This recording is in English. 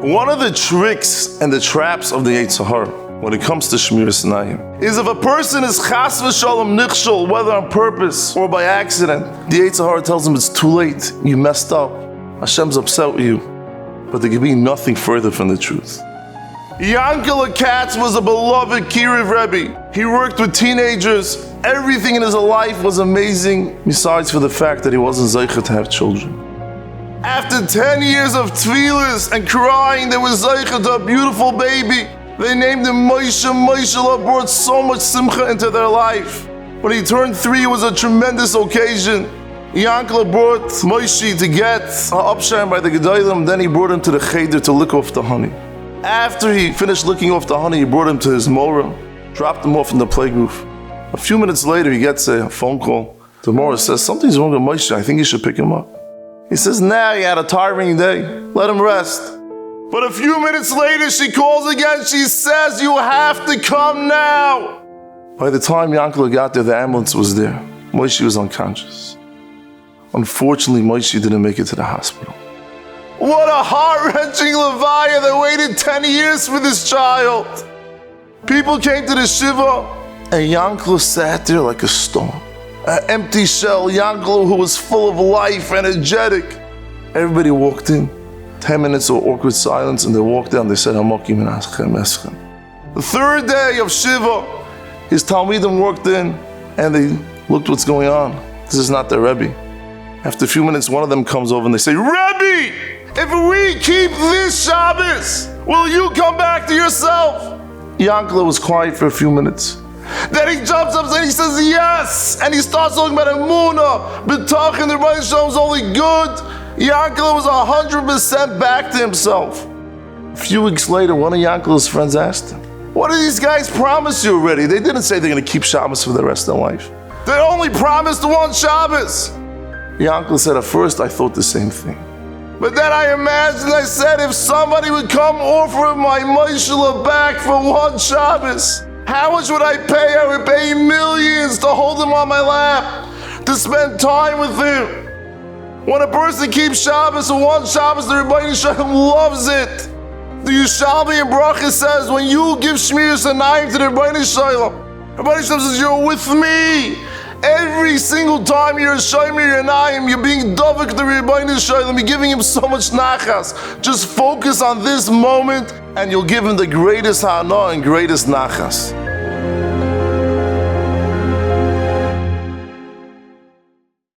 One of the tricks and the traps of the Yetzer Hara when it comes to Shmiras Einayim is if a person is chas v'shalom nichshol, whether on purpose or by accident, the Yetzer Hara tells him it's too late, you messed up, Hashem's upset with you. But there can be nothing further from the truth. Yankele Katz was a beloved Kiruv Rebbe. He worked with teenagers. Everything in his life was amazing, besides for the fact that he wasn't zeicha to have children. After 10 years of tefillas and crying, they were zeicha to a beautiful baby. They named him Moishele. Moishele brought so much simcha into their life. When he turned 3, it was a tremendous occasion. Yankele brought Moishele to get upsharim by the Gedolim. Then he brought him to the cheder to lick off the honey. After he finished licking off the honey, he brought him to his Mora, dropped him off in the plague roof. A few minutes later, he gets a phone call. The Mora says, something's wrong with Moishele. I think you should pick him up. He says, nah, he had a tiring day. Let him rest. But a few minutes later, she calls again. She says, you have to come now. By the time Yankele got there, the ambulance was there. Moishele was unconscious. Unfortunately, Moishele didn't make it to the hospital. What a heart-wrenching levaya that waited 10 years for this child. People came to the shiva, and Yankele sat there like a stone. An empty shell, Yankele who was full of life, energetic. Everybody walked in. 10 minutes of awkward silence, and they walked out and they said, Hamokim Eschem Eschem. The third day of Shiva, his Talmidim walked in, and they looked what's going on. This is not their Rebbe. After a few minutes, one of them comes over and they say, Rebbe, if we keep this Shabbos, will you come back to yourself? Yankele was quiet for a few minutes. Then he jumps up and he says, yes! And he starts talking about Emunah, B'tach, and the Rebbeinu Shalom is only good. Yankele was 100% back to himself. A few weeks later, one of Yankele's friends asked him, what did these guys promise you already? They didn't say they're going to keep Shabbos for the rest of their life. They only promised one Shabbos. Yankele said, at first I thought the same thing. But then I imagined, I said, if somebody would come offer my Moishele back for one Shabbos, how much would I pay? I would pay millions to hold him on my lap, to spend time with him. When a person keeps Shabbos or one Shabbos, the Rebbeinu Shalom loves it. The Yushalmi in Bracha says, when you give Shmiras Einayim to the Rebbeinu Shalom, Rebbeinu Shalom says, you're with me. Every single time you're Shomer Einayim, you're being Dovek to the Rebbeinu Shalom, you're giving him so much nachas. Just focus on this moment and you'll give him the greatest ha'ana and greatest nachas.